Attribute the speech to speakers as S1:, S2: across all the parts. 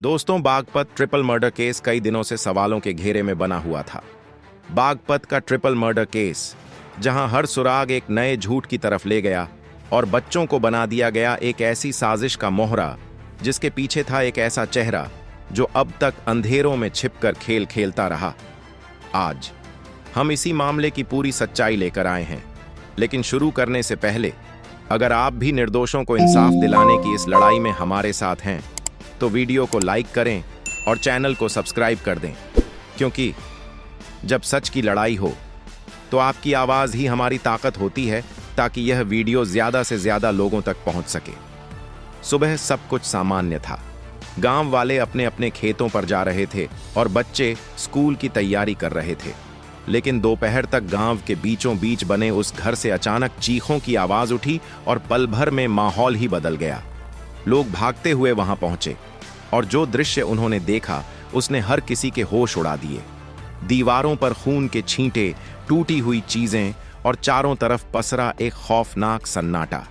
S1: दोस्तों, Baghpat triple murder case कई दिनों से सवालों के घेरे में बना हुआ था। बागपत का ट्रिपल मर्डर केस, जहां हर सुराग एक नए झूठ की तरफ ले गया और बच्चों को बना दिया गया एक ऐसी साजिश का मोहरा जिसके पीछे था एक ऐसा चेहरा जो अब तक अंधेरों में छिपकर खेल खेलता रहा। आज हम इसी मामले की पूरी सच्चाई लेकर आए हैं, लेकिन शुरू करने से पहले अगर आप भी निर्दोषों को इंसाफ दिलाने की इस लड़ाई में हमारे साथ हैं तो वीडियो को लाइक करें और चैनल को सब्सक्राइब कर दें, क्योंकि जब सच की लड़ाई हो तो आपकी आवाज़ ही हमारी ताकत होती है, ताकि यह वीडियो ज़्यादा से ज़्यादा लोगों तक पहुंच सके। सुबह सब कुछ सामान्य था। गांव वाले अपने अपने खेतों पर जा रहे थे और बच्चे स्कूल की तैयारी कर रहे थे, लेकिन दोपहर तक गांव के बीचों बीच बने उस घर से अचानक चीखों की आवाज़ उठी और पल भर में माहौल ही बदल गया। लोग भागते हुए वहां पहुंचे और जो दृश्य उन्होंने देखा उसने हर किसी के होश उड़ा दिए। दीवारों पर खून के छींटे, टूटी हुई चीजें और चारों तरफ पसरा एक खौफनाक सन्नाटा,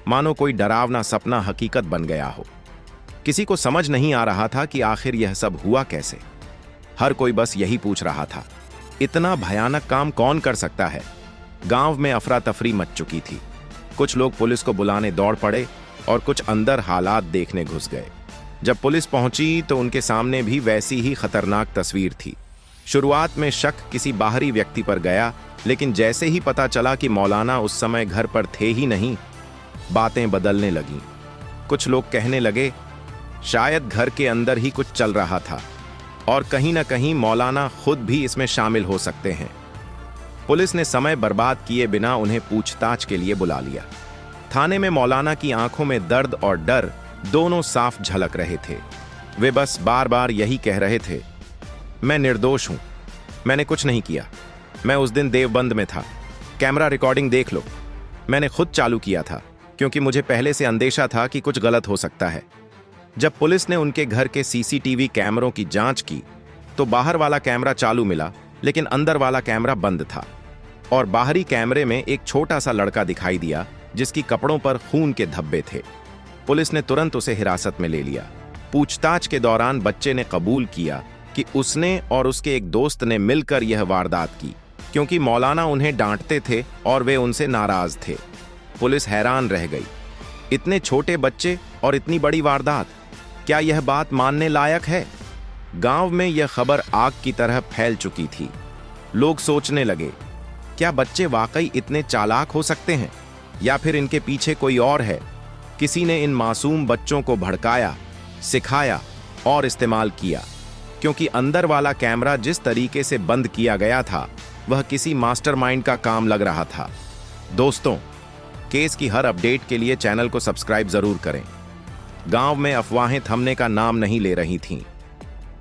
S1: मानो कोई डरावना सपना हकीकत बन गया हो। किसी को समझ नहीं आ रहा था कि आखिर यह सब हुआ कैसे। हर कोई बस यही पूछ रहा था, इतना भयानक काम कौन कर सकता है। गांव में अफरा तफरी मच चुकी थी। कुछ लोग पुलिस को बुलाने दौड़ पड़े और कुछ अंदर हालात देखने घुस गए। जब पुलिस पहुंची तो उनके सामने भी वैसी ही खतरनाक तस्वीर थी। शुरुआत में शक किसी बाहरी व्यक्ति पर गया, लेकिन जैसे ही पता चला कि मौलाना उस समय घर पर थे ही नहीं, बातें बदलने लगीं। कुछ लोग कहने लगे शायद घर के अंदर ही कुछ चल रहा था और कहीं ना कहीं मौलाना खुद भी इसमें शामिल हो सकते हैं। पुलिस ने समय बर्बाद किए बिना उन्हें पूछताछ के लिए बुला लिया। थाने में मौलाना की आंखों में दर्द और डर दोनों साफ झलक रहे थे। वे बस बार बार यही कह रहे थे, मैं निर्दोष हूं, मैंने कुछ नहीं किया, मैं उस दिन देवबंद में था, कैमरा रिकॉर्डिंग देख लो, मैंने खुद चालू किया था क्योंकि मुझे पहले से अंदेशा था कि कुछ गलत हो सकता है। जब पुलिस ने उनके घर के सीसीटीवी कैमरों की जांच की तो बाहर वाला कैमरा चालू मिला, लेकिन अंदर वाला कैमरा बंद था और बाहरी कैमरे में एक छोटा सा लड़का दिखाई दिया जिसकी कपड़ों पर खून के धब्बे थे। पुलिस ने तुरंत उसे हिरासत में ले लिया। पूछताछ के दौरान बच्चे ने कबूल किया कि उसने और उसके एक दोस्त ने मिलकर यह वारदात की, क्योंकि मौलाना उन्हें डांटते थे और वे उनसे नाराज थे। पुलिस हैरान रह गई, इतने छोटे बच्चे और इतनी बड़ी वारदात, क्या यह बात मानने लायक है? गांव में यह खबर आग की तरह फैल चुकी थी। लोग सोचने लगे, क्या बच्चे वाकई इतने चालाक हो सकते हैं या फिर इनके पीछे कोई और है? किसी ने इन मासूम बच्चों को भड़काया, सिखाया और इस्तेमाल किया, क्योंकि अंदर वाला कैमरा जिस तरीके से बंद किया गया था वह किसी मास्टरमाइंड का काम लग रहा था। दोस्तों, केस की हर अपडेट के लिए चैनल को सब्सक्राइब जरूर करें। गांव में अफवाहें थमने का नाम नहीं ले रही थीं।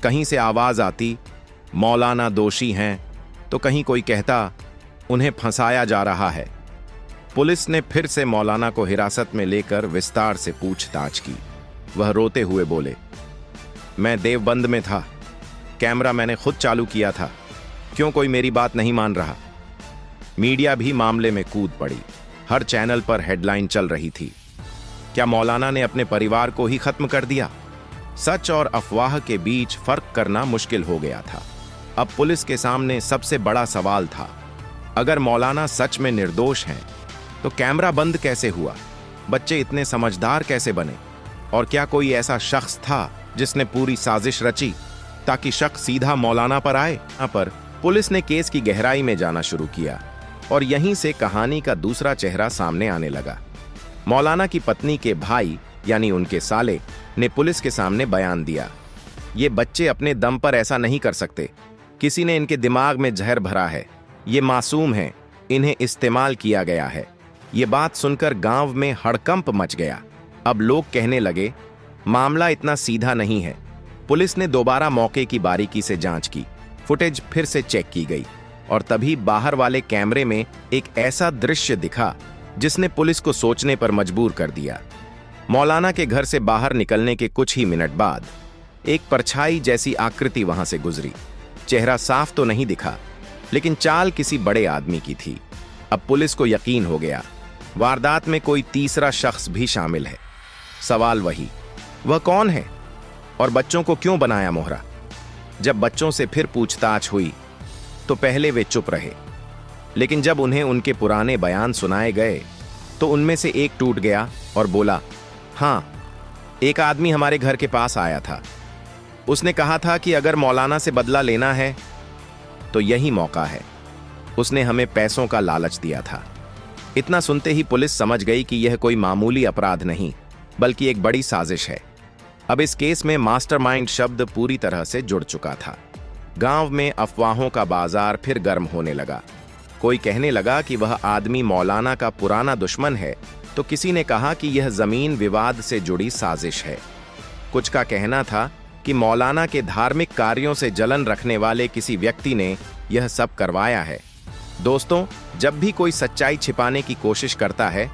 S1: कहीं से आवाज आती मौलाना दोषी हैं, तो कहीं कोई कहता उन्हें फंसाया जा रहा है। पुलिस ने फिर से मौलाना को हिरासत में लेकर विस्तार से पूछताछ की। वह रोते हुए बोले, मैं देवबंद में था, कैमरा मैंने खुद चालू किया था, क्यों कोई मेरी बात नहीं मान रहा? मीडिया भी मामले में कूद पड़ी। हर चैनल पर हेडलाइन चल रही थी, क्या मौलाना ने अपने परिवार को ही खत्म कर दिया? सच और अफवाह के बीच फर्क करना मुश्किल हो गया था। अब पुलिस के सामने सबसे बड़ा सवाल था, अगर मौलाना सच में निर्दोष हैं तो कैमरा बंद कैसे हुआ? बच्चे इतने समझदार कैसे बने? और क्या कोई ऐसा शख्स था जिसने पूरी साजिश रची ताकि शक सीधा मौलाना पर आए? यहाँ पर पुलिस ने केस की गहराई में जाना शुरू किया और यहीं से कहानी का दूसरा चेहरा सामने आने लगा। मौलाना की पत्नी के भाई यानी उनके साले ने पुलिस के सामने बयान दिया, ये बच्चे अपने दम पर ऐसा नहीं कर सकते, किसी ने इनके दिमाग में जहर भरा है, ये मासूम हैं, इन्हें इस्तेमाल किया गया है। ये बात सुनकर गांव में हड़कंप मच गया। अब लोग कहने लगे, मामला इतना सीधा नहीं है। पुलिस ने दोबारा मौके की बारीकी से जांच की, फुटेज फिर से चेक की गई और तभी बाहर वाले कैमरे में एक ऐसा दृश्य दिखा जिसने पुलिस को सोचने पर मजबूर कर दिया। मौलाना के घर से बाहर निकलने के कुछ ही मिनट बाद एक परछाई जैसी आकृति वहां से गुजरी। चेहरा साफ तो नहीं दिखा, लेकिन चाल किसी बड़े आदमी की थी। अब पुलिस को यकीन हो गया, वारदात में कोई तीसरा शख्स भी शामिल है। सवाल वही, वह कौन है? और बच्चों को क्यों बनाया मोहरा? जब बच्चों से फिर पूछताछ हुई तो पहले वे चुप रहे, लेकिन जब उन्हें उनके पुराने बयान सुनाए गए तो उनमें से एक टूट गया और बोला, हाँ, एक आदमी हमारे घर के पास आया था। उसने कहा था कि अगर मौलाना से बदला लेना है तो यही मौका है। उसने हमें पैसों का लालच दिया था। इतना सुनते ही पुलिस समझ गई कि यह कोई मामूली अपराध नहीं बल्कि एक बड़ी साजिश है। अब इस केस में मास्टरमाइंड शब्द पूरी तरह से जुड़ चुका था। गांव में अफवाहों का बाजार फिर गर्म होने लगा। कोई कहने लगा कि वह आदमी मौलाना का पुराना दुश्मन है, तो किसी ने कहा कि यह जमीन विवाद से जुड़ी साजिश है। कुछ का कहना था कि मौलाना के धार्मिक कार्यों से जलन रखने वाले किसी व्यक्ति ने यह सब करवाया है। दोस्तों, जब भी कोई सच्चाई छिपाने की कोशिश करता है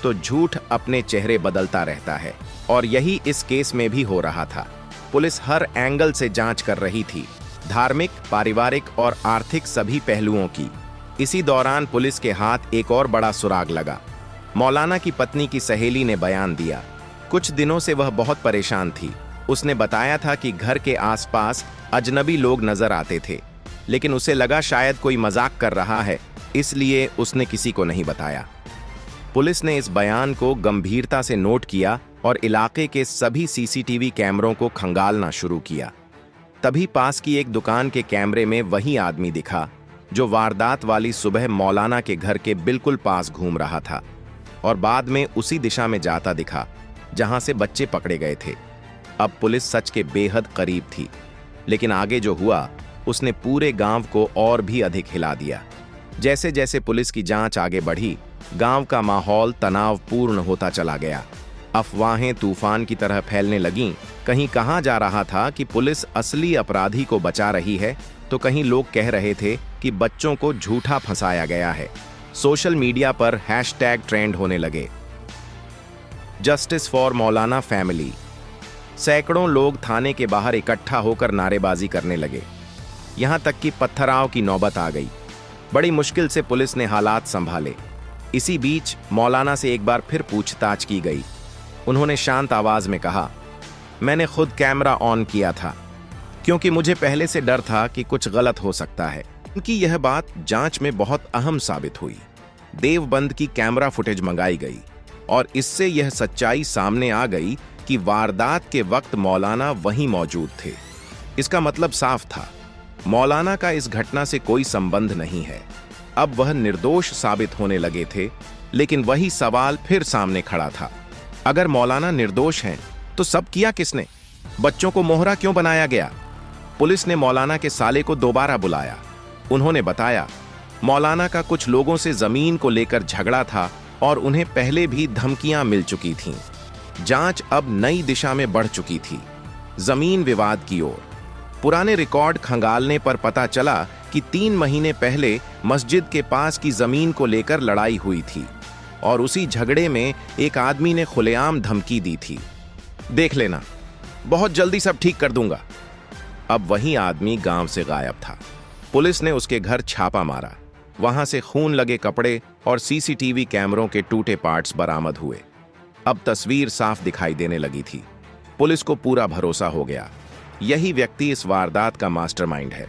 S1: तो झूठ अपने चेहरे बदलता रहता है, और यही इस केस में भी हो रहा था। पुलिस हर एंगल से जांच कर रही थी, धार्मिक, पारिवारिक और आर्थिक सभी पहलुओं की। इसी दौरान पुलिस के हाथ एक और बड़ा सुराग लगा। मौलाना की पत्नी की सहेली ने बयान दिया। कुछ दिनों से वह बहुत परेशान थी। उसने बताया था कि घर के आसपास अजनबी लोग नजर आते थे, लेकिन उसे लगा शायद कोई मजाक कर रहा है, इसलिए उसने किसी को नहीं बताया। पुलिस ने इस बयान को गंभीरता से नोट किया और इलाके के सभी सीसीटीवी कैमरों को खंगालना शुरू किया। तभी पास की एक दुकान के कैमरे में वही आदमी दिखा जो वारदात वाली सुबह मौलाना के घर के बिल्कुल पास घूम रहा था, और बाद में उसी दिशा में जाता दिखा जहां से बच्चे पकड़े गए थे। अब पुलिस सच के बेहद करीब थी, लेकिन आगे जो हुआ उसने पूरे गांव को और भी अधिक हिला दिया। जैसे जैसे पुलिस की जांच आगे बढ़ी, गांव का माहौल तनावपूर्ण होता चला गया। अफवाहें तूफान की तरह फैलने लगीं। कहीं कहा जा रहा था कि पुलिस असली अपराधी को बचा रही है, तो कहीं लोग कह रहे थे कि बच्चों को झूठा फंसाया गया है। सोशल मीडिया पर हैशटैग ट्रेंड होने लगे, जस्टिस फॉर मौलाना फैमिली। सैकड़ों लोग थाने के बाहर इकट्ठा होकर नारेबाजी करने लगे। यहां तक कि पत्थराव की नौबत आ गई। बड़ी मुश्किल से पुलिस ने हालात संभाले। इसी बीच मौलाना से एक बार फिर पूछताछ की गई। उन्होंने शांत आवाज में कहा, मैंने खुद कैमरा ऑन किया था क्योंकि मुझे पहले से डर था कि कुछ गलत हो सकता है। उनकी यह बात जांच में बहुत अहम साबित हुई। देवबंद की कैमरा फुटेज मंगाई गई और इससे यह सच्चाई सामने आ गई कि वारदात के वक्त मौलाना वहीं मौजूद थे। इसका मतलब साफ था, मौलाना का इस घटना से कोई संबंध नहीं है। अब वह निर्दोष साबित होने लगे थे, लेकिन वही सवाल फिर सामने खड़ा था। अगर मौलाना निर्दोष हैं, तो सब किया किसने? बच्चों को मोहरा क्यों बनाया गया? पुलिस ने मौलाना के साले को दोबारा बुलाया। उन्होंने बताया, मौलाना का कुछ लोगों से जमीन को लेकर झगड़ा था और उन्हें पहले भी धमकियां मिल चुकी थीं। जांच अब नई दिशा में बढ़ चुकी थी, जमीन विवाद की ओर। पुराने रिकॉर्ड खंगालने पर पता चला कि 3 महीने पहले मस्जिद के पास की जमीन को लेकर लड़ाई हुई थी और उसी झगड़े में एक आदमी ने खुलेआम धमकी दी थी, देख लेना, बहुत जल्दी सब ठीक कर दूंगा। अब वही आदमी गांव से गायब था। पुलिस ने उसके घर छापा मारा। वहां से खून लगे कपड़े और सीसीटीवी कैमरों के टूटे पार्ट्स बरामद हुए। अब तस्वीर साफ दिखाई देने लगी थी। पुलिस को पूरा भरोसा हो गया, यही व्यक्ति इस वारदात का मास्टरमाइंड है।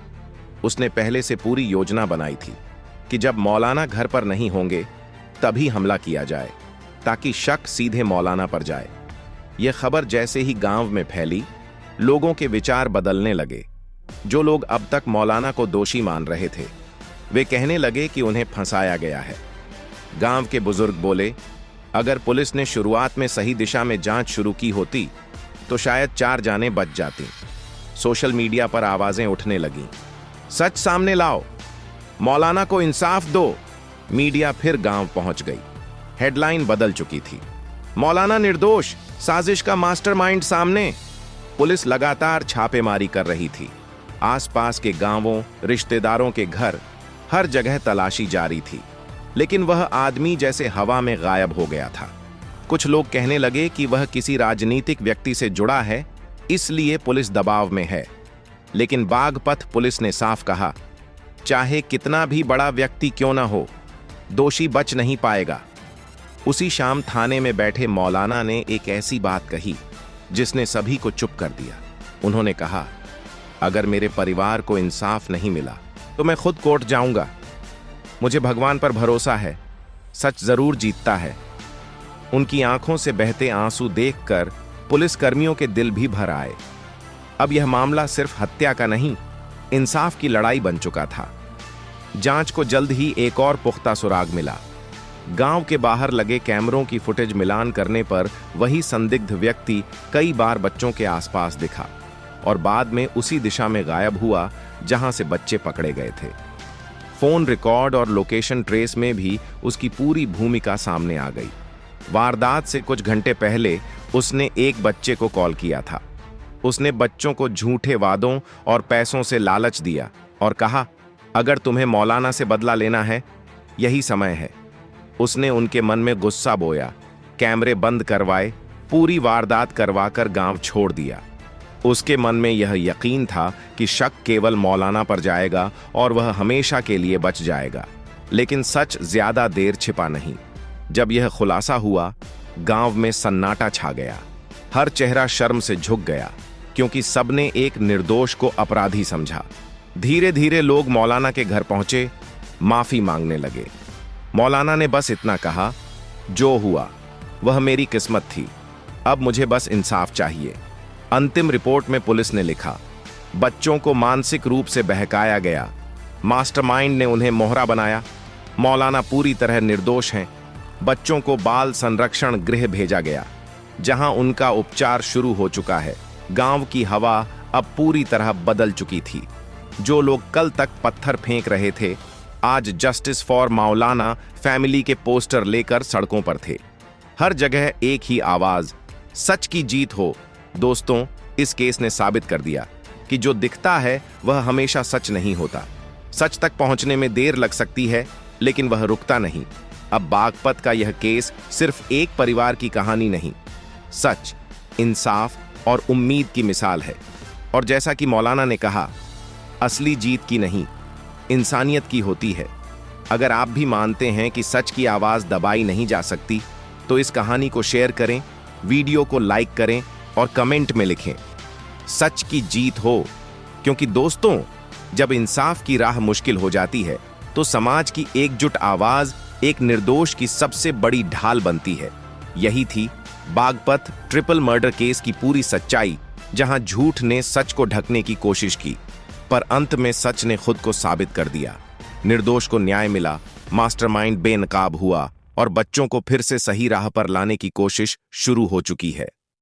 S1: उसने पहले से पूरी योजना बनाई थी कि जब मौलाना घर पर नहीं होंगे तभी हमला किया जाए, ताकि शक सीधे मौलाना पर जाए। यह खबर जैसे ही गांव में फैली, लोगों के विचार बदलने लगे। जो लोग अब तक मौलाना को दोषी मान रहे थे, वे कहने लगे कि उन्हें फंसाया गया है। गांव के बुजुर्ग बोले, अगर पुलिस ने शुरुआत में सही दिशा में जांच शुरू की होती तो शायद 4 जानें बच जाती। सोशल मीडिया पर आवाजें उठने लगीं, सच सामने लाओ, मौलाना को इंसाफ दो। मीडिया फिर गांव पहुंच गई। हेडलाइन बदल चुकी थी, मौलाना निर्दोष, साजिश का मास्टरमाइंड सामने। पुलिस लगातार छापेमारी कर रही थी। आसपास के गांवों, रिश्तेदारों के घर, हर जगह तलाशी जारी थी, लेकिन वह आदमी जैसे हवा में गायब हो गया था। कुछ लोग कहने लगे कि वह किसी राजनीतिक व्यक्ति से जुड़ा है, इसलिए पुलिस दबाव में है। लेकिन बागपत पुलिस ने साफ कहा, चाहे कितना भी बड़ा व्यक्ति क्यों ना हो, दोषी बच नहीं पाएगा। उसी शाम थाने में बैठे मौलाना ने एक ऐसी बात कही जिसने सभी को चुप कर दिया। उन्होंने कहा, अगर मेरे परिवार को इंसाफ नहीं मिला तो मैं खुद कोर्ट जाऊंगा। मुझे भगवान पर भरोसा है, सच जरूर जीतता है। उनकी आंखों से बहते आंसू देखकर पुलिसकर्मियों के दिल भी भर आए। अब यह मामला सिर्फ हत्या का नहीं, इंसाफ की लड़ाई बन चुका था। जांच को जल्द ही एक और पुख्ता सुराग मिला। गांव के बाहर लगे कैमरों की फुटेज मिलान करने पर वही संदिग्ध व्यक्ति कई बार बच्चों के आसपास दिखा और बाद में उसी दिशा में गायब हुआ जहां से बच्चे पकड़े गए थे। फोन रिकॉर्ड और लोकेशन ट्रेस में भी उसकी पूरी भूमिका सामने आ गई। वारदात से कुछ घंटे पहले उसने एक बच्चे को कॉल किया था। उसने बच्चों को झूठे वादों और पैसों से लालच दिया और कहा, अगर तुम्हें मौलाना से बदला लेना है, यही समय है। उसने उनके मन में गुस्सा बोया, कैमरे बंद करवाए, पूरी वारदात करवाकर गांव छोड़ दिया। उसके मन में यह यकीन था कि शक केवल मौलाना पर जाएगा और वह हमेशा के लिए बच जाएगा। लेकिन सच ज्यादा देर छिपा नहीं। जब यह खुलासा हुआ, गांव में सन्नाटा छा गया। हर चेहरा शर्म से झुक गया, क्योंकि सबने एक निर्दोष को अपराधी समझा। धीरे धीरे लोग मौलाना के घर पहुंचे, माफी मांगने लगे। मौलाना ने बस इतना कहा, जो हुआ वह मेरी किस्मत थी, अब मुझे बस इंसाफ चाहिए। अंतिम रिपोर्ट में पुलिस ने लिखा, बच्चों को मानसिक रूप से बहकाया गया, मास्टरमाइंड ने उन्हें मोहरा बनाया। मौलाना पूरी तरह निर्दोष हैं। बच्चों को बाल संरक्षण गृह भेजा गया, जहां उनका उपचार शुरू हो चुका है। गांव की हवा अब पूरी तरह बदल चुकी थी। जो लोग कल तक पत्थर फेंक रहे थे, आज जस्टिस फॉर मौलाना फैमिली के पोस्टर लेकर सड़कों पर थे। हर जगह एक ही आवाज, सच की जीत हो। दोस्तों, इस केस ने साबित कर दिया कि जो दिखता है वह हमेशा सच नहीं होता। सच तक पहुंचने में देर लग सकती है, लेकिन वह रुकता नहीं। अब बागपत का यह केस सिर्फ एक परिवार की कहानी नहीं, सच, इंसाफ और उम्मीद की मिसाल है। और जैसा कि मौलाना ने कहा, असली जीत की नहीं, इंसानियत की होती है। अगर आप भी मानते हैं कि सच की आवाज दबाई नहीं जा सकती, तो इस कहानी को शेयर करें, वीडियो को लाइक करें और कमेंट में लिखें, सच की जीत हो। क्योंकि दोस्तों, जब इंसाफ की राह मुश्किल हो जाती है, तो समाज की एकजुट आवाज एक निर्दोष की सबसे बड़ी ढाल बनती है। यही थी बागपत ट्रिपल मर्डर केस की पूरी सच्चाई, जहां झूठ ने सच को ढकने की कोशिश की, पर अंत में सच ने खुद को साबित कर दिया। निर्दोष को न्याय मिला, मास्टरमाइंड बेनकाब हुआ और बच्चों को फिर से सही राह पर लाने की कोशिश शुरू हो चुकी है।